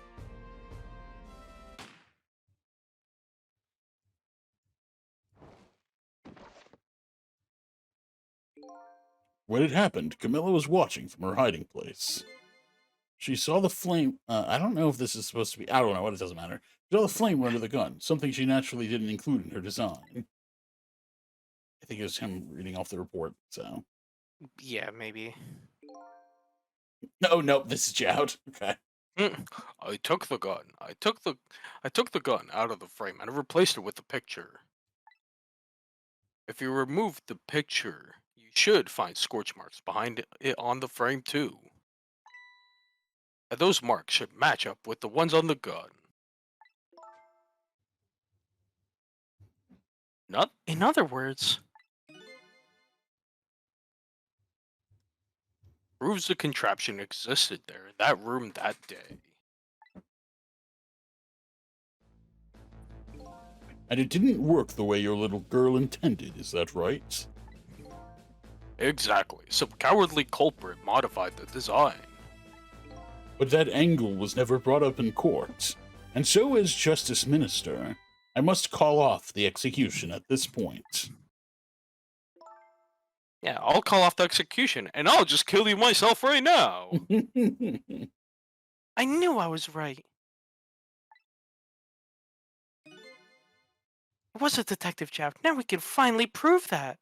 S1: When it happened, Camilla was watching from her hiding place. She saw the flame. I don't know if this is supposed to be. I don't know. It doesn't matter. She saw the flame run to the gun, something she naturally didn't include in her design. I think it was him reading off the report. So
S2: Yeah, maybe.
S1: no, this is Jout. Okay.
S3: I took the gun. I took the gun out of the frame and replaced it with the picture. If you remove the picture, you should find scorch marks behind it on the frame too. And those marks should match up with the ones on the gun. Not
S2: In other words,
S3: proves the contraption existed there in that room that day.
S1: And it didn't work the way your little girl intended, is that right?
S3: Exactly. Some cowardly culprit modified the design.
S1: But that angle was never brought up in court. And so, as Justice Minister, I must call off the execution at this point.
S3: Yeah, I'll call off the execution and I'll just kill you myself right now.
S2: I knew I was right. It was a detective job. Now we can finally prove that.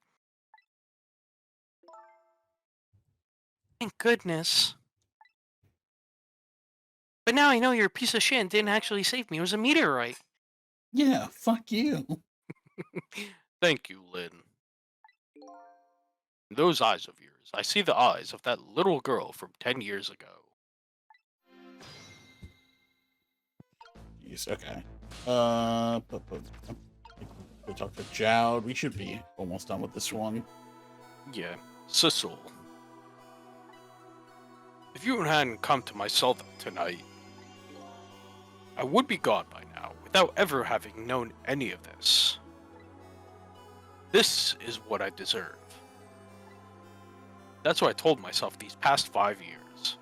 S2: Thank goodness. But now I know you're a piece of shit and didn't actually save me. It was a meteorite.
S1: Yeah, fuck you.
S3: Thank you, Lynn. In those eyes of yours, I see the eyes of that little girl from 10 years ago.
S1: Jeez, okay. We talked to Joud. We should be almost done with this one.
S3: Yeah, Cecil. If you hadn't come to my cell tonight, I would be gone by now without ever having known any of this. This is what I deserve. That's what I told myself these past 5 years.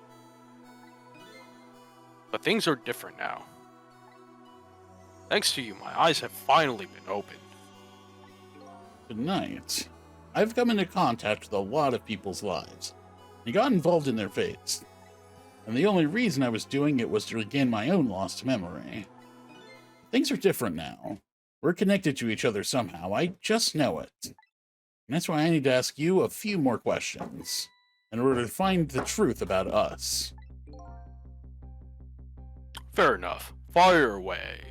S3: But things are different now. Thanks to you, my eyes have finally been opened.
S1: Good night. I've come into contact with a lot of people's lives. I got involved in their fates. And the only reason I was doing it was to regain my own lost memory. Things are different now. We're connected to each other somehow. I just know it. And that's why I need to ask you a few more questions in order to find the truth about us.
S3: Fair enough. Fire away.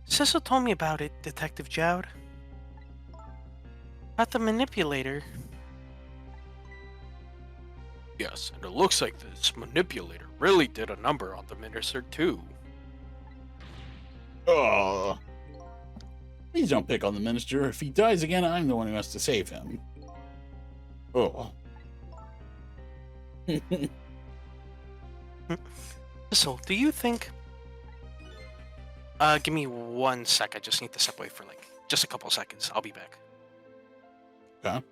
S2: Cecil told me about it, Detective Joud. About the manipulator.
S3: Yes, and it looks like this manipulator really did a number on the minister too.
S1: Oh. Please don't pick on the minister. If he dies again, I'm the one who has to save him. Oh.
S2: Cecil, do you think... give me 1 sec. I just need to step away for, just a couple seconds. I'll be back.
S1: Okay.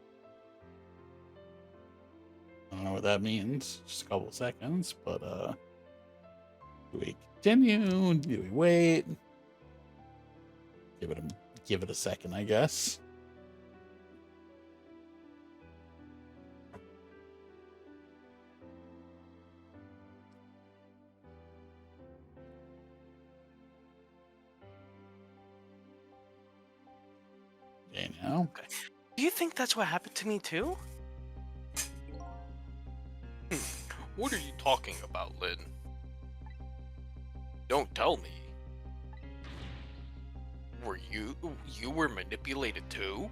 S1: I don't know what that means. Just a couple of seconds, but, do we continue? Do we wait? Give it a second, I guess. Okay, now.
S2: Do you think that's what happened to me, too?
S3: What are you talking about, Lynn? Don't tell me. Were you were manipulated too?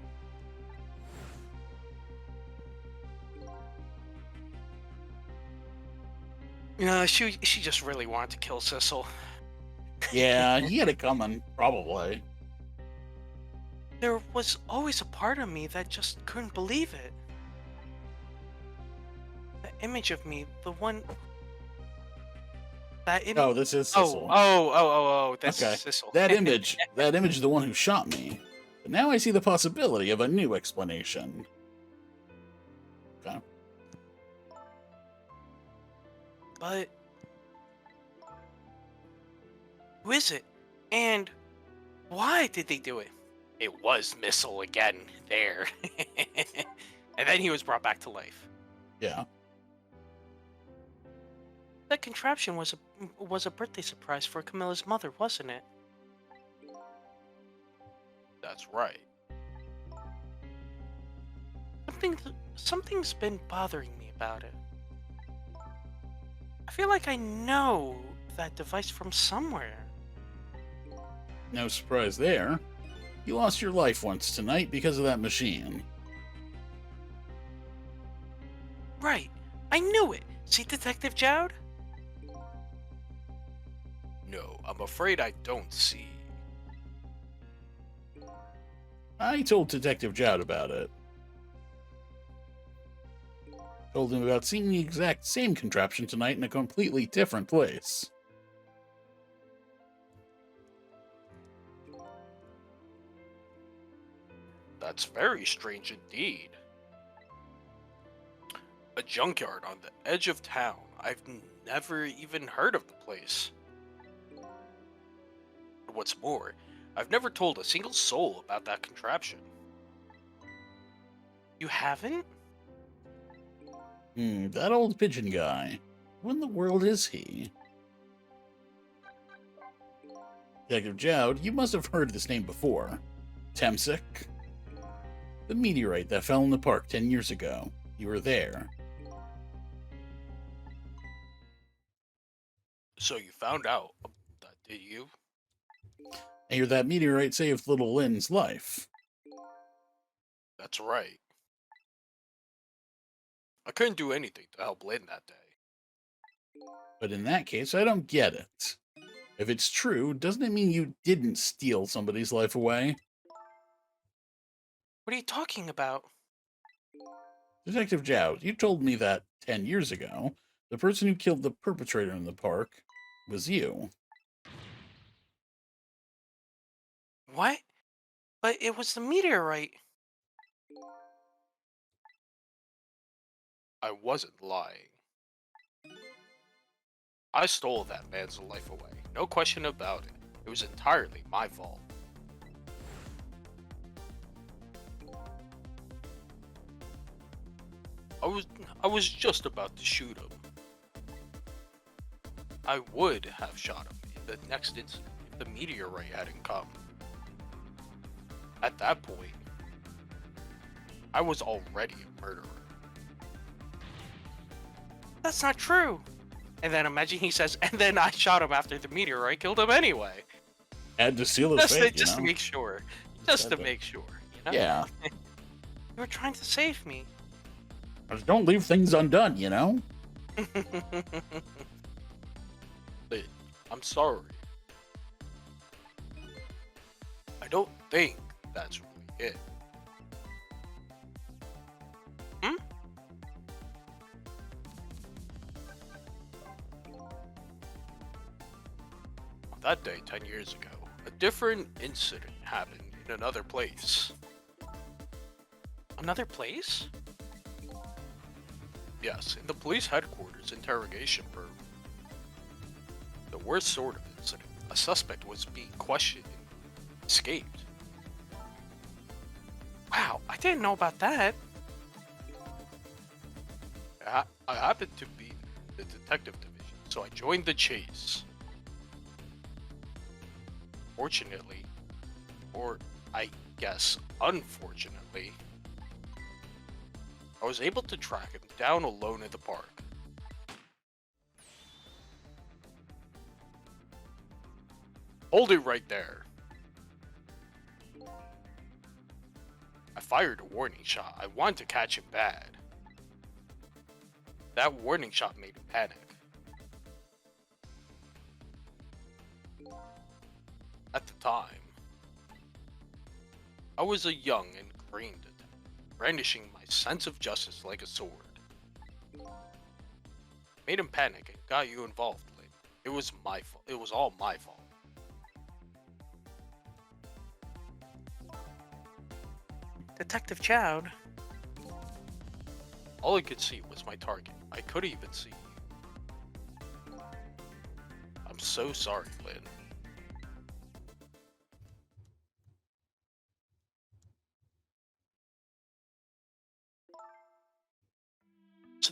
S2: No, she just really wanted to kill Cecil.
S1: Yeah, he had it coming, probably.
S2: There was always a part of me that just couldn't believe it. The image of me, the one... That image...
S1: Oh, this is Cecil.
S2: That's
S1: Okay.
S2: Cecil.
S1: That image is the one who shot me. But now I see the possibility of a new explanation. Okay.
S2: But... who is it? And Why did they do it? It was Missile again. There. And then he was brought back to life.
S1: Yeah.
S2: That contraption was a birthday surprise for Camilla's mother, wasn't it?
S3: That's right.
S2: Something's been bothering me about it. I feel like I know that device from somewhere.
S1: No surprise there. You lost your life once tonight because of that machine.
S2: Right. I knew it. See, Detective Jowd?
S3: No, I'm afraid I don't see.
S1: I told Detective Jowd about it. Told him about seeing the exact same contraption tonight in a completely different place.
S3: That's very strange indeed. A junkyard on the edge of town. I've never even heard of the place. What's more, I've never told a single soul about that contraption.
S2: You haven't?
S1: That old pigeon guy. What in the world is he? Detective Jowd, you must have heard this name before. Temsic? The meteorite that fell in the park 10 years ago. You were there.
S3: So you found out that, did you?
S1: I hear that meteorite saved little Lynne's life.
S3: That's right. I couldn't do anything to help Lynn that day.
S1: But in that case, I don't get it. If it's true, doesn't it mean you didn't steal somebody's life away?
S2: What are you talking about?
S1: Detective Jowd, you told me that 10 years ago, the person who killed the perpetrator in the park was you.
S2: What? But it was the meteorite.
S3: I wasn't lying. I stole that man's life away. No question about it. It was entirely my fault. I was just about to shoot him. I would have shot him in the next instant if the meteorite hadn't come. At that point, I was already a murderer.
S2: That's not true. And then imagine he says, and then I shot him after the meteorite killed him anyway.
S1: Had to seal his fate,
S2: Just to make sure. Just to make sure. You know?
S1: Yeah.
S2: You were trying to save me.
S1: Just don't leave things undone, you know?
S3: Lynn, I'm sorry. I don't think that's really it.
S2: Hmm?
S3: On that day 10 years ago, a different incident happened in another place.
S2: Another place?
S3: Yes, in the police headquarters interrogation room. The worst sort of incident. A suspect was being questioned and escaped.
S2: Wow, I didn't know about that.
S3: I happened to be in the detective division, so I joined the chase. Fortunately, or I guess unfortunately, I was able to track him down alone in the park. Hold it right there. I fired a warning shot. I wanted to catch him bad. That warning shot made him panic. At the time, I was a young and green detective, brandishing my sense of justice like a sword. Made him panic and got you involved, Lynne. It was my fault. It was all my fault.
S2: Detective Jowd.
S3: All I could see was my target. I couldn't even see you. I'm so sorry, Lynne.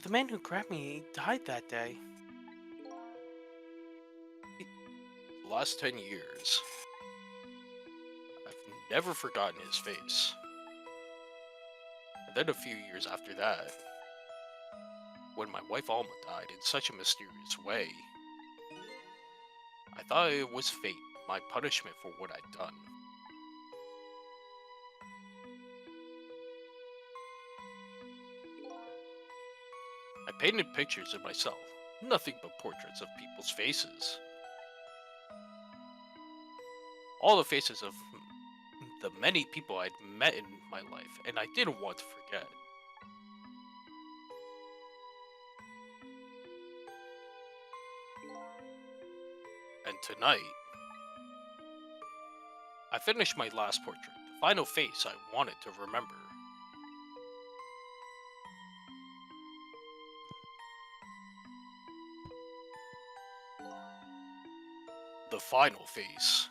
S2: the man who grabbed me died that day.
S3: The last 10 years, I've never forgotten his face. And then a few years after that, when my wife Alma died in such a mysterious way, I thought it was fate, my punishment for what I'd done. I painted pictures of myself, nothing but portraits of people's faces. All the faces of the many people I'd met in my life, and I didn't want to forget. And tonight, I finished my last portrait, the final face I wanted to remember. The final face.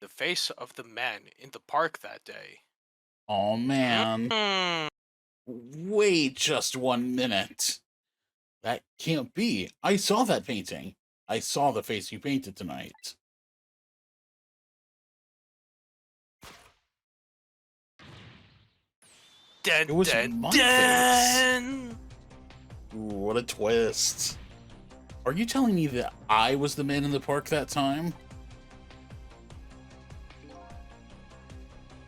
S3: The face of the man in the park that day.
S1: Oh man.
S2: Mm.
S1: Wait just 1 minute. That can't be. I saw that painting. I saw the face you painted tonight.
S2: Dun,
S1: It was
S2: dun,
S1: my
S2: dun.
S1: Ooh, what a twist. Are you telling me that I was the man in the park that time?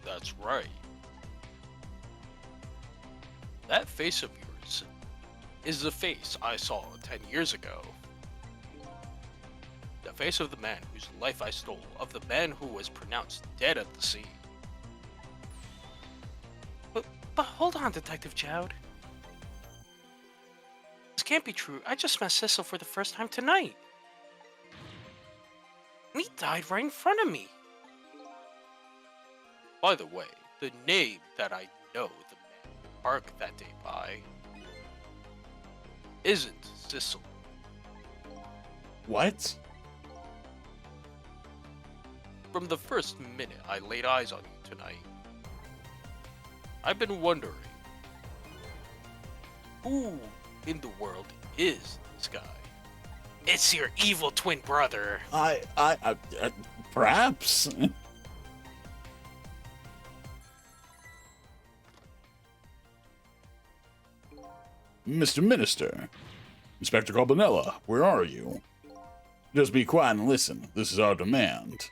S3: That's right. That face of yours is the face I saw 10 years ago. The face of the man whose life I stole, of the man who was pronounced dead at the scene.
S2: But hold on, Detective Jowd. This can't be true. I just met Cecil for the first time tonight. And he died right in front of me.
S3: By the way, the name that I know the man in the park that day by isn't Cecil.
S1: What?
S3: From the first minute I laid eyes on you tonight, I've been wondering, who in the world is this guy?
S2: It's your evil twin brother.
S1: Perhaps. Mr. Minister, Inspector Carbonella, where are you? Just be quiet and listen. This is our demand.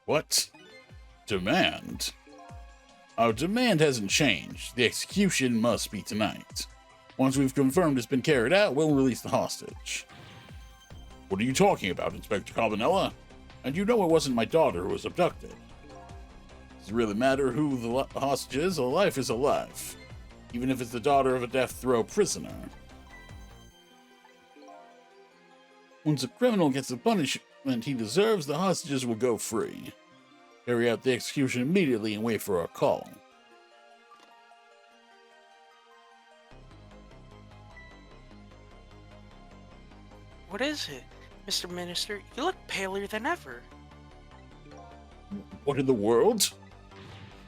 S1: What? Demand? Our demand hasn't changed. The execution must be tonight. Once we've confirmed it's been carried out, we'll release the hostage. What are you talking about, Inspector Carbonella? And you know it wasn't my daughter who was abducted. Does it really matter who the hostage is? A life is a life. Even if it's the daughter of a death row prisoner. Once a criminal gets the punishment he deserves, the hostages will go free. Carry out the execution immediately and wait for our call.
S2: What is it, Mr. Minister? You look paler than ever.
S1: What in the world?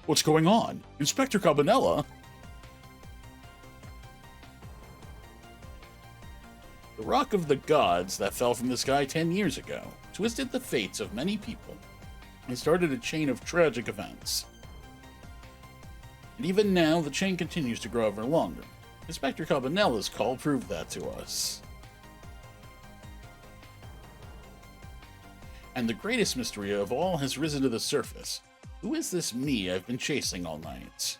S1: What's going on? Inspector Carbonella? The rock of the gods that fell from the sky 10 years ago twisted the fates of many people and started a chain of tragic events. And even now, the chain continues to grow ever longer. Inspector Carbonella's call proved that to us. And the greatest mystery of all has risen to the surface. Who is this me I've been chasing all night?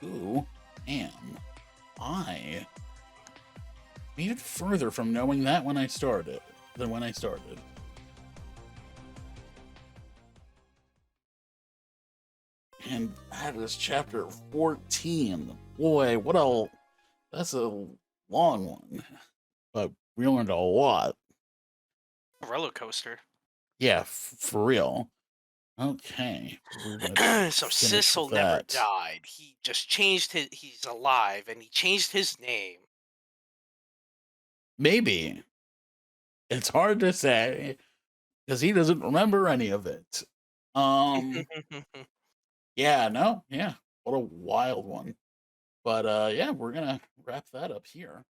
S1: Who am I? Made it further from knowing that when I started. And that is chapter 14. Boy, that's a long one. But we learned a lot.
S2: A roller coaster.
S1: Yeah, for real. Okay. We're gonna
S2: So
S1: finish
S2: Cecil
S1: with
S2: never
S1: that.
S2: died. He just changed he's alive and he changed his name.
S1: Maybe. It's hard to say because he doesn't remember any of it. Yeah, no, yeah. What a wild one. But yeah, we're gonna wrap that up here.